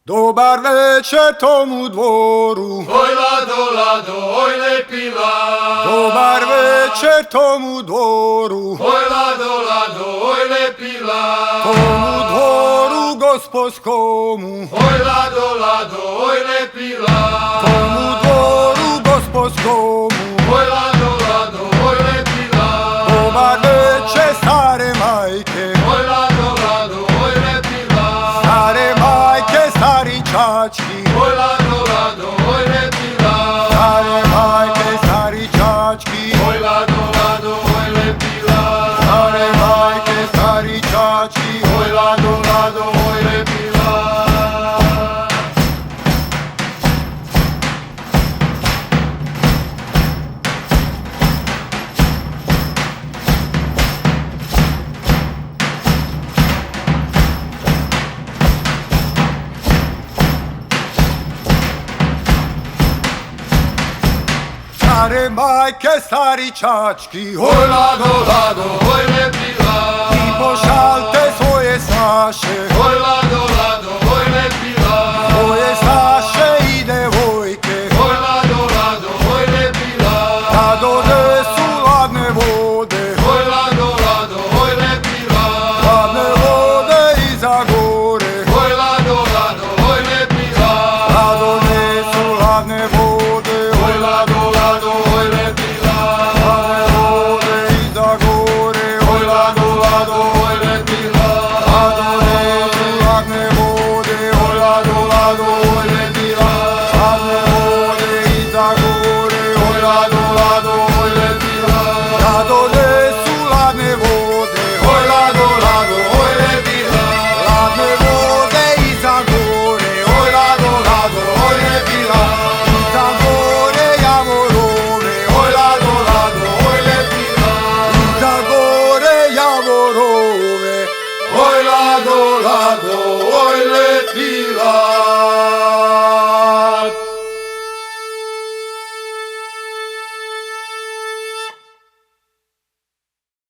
Dobar večer tomu dvoru, Oj lado, lado, oj lepila. dobar večer tomu dvoru, Oj lado, lado, oj lepila. tomu dvoru gospodskomu, Oj lado, lado, oj lepila. tomu dvoru gospodskomu. Oj lado, lado, oj lepila. Dobar večer stare majke, Oj lado, lado, oj lepila. stare majke, stari čački, Oj lado, lado, oj lepila. stare majke, stari čački, Oj lado, lado, oj lepila. stare majke, stari čački. Oj lado, lado, oj lepila. Stare majke, stari čački, Oj lado, lado, oj lepila. i pošalte svoje snaše, Oj lado,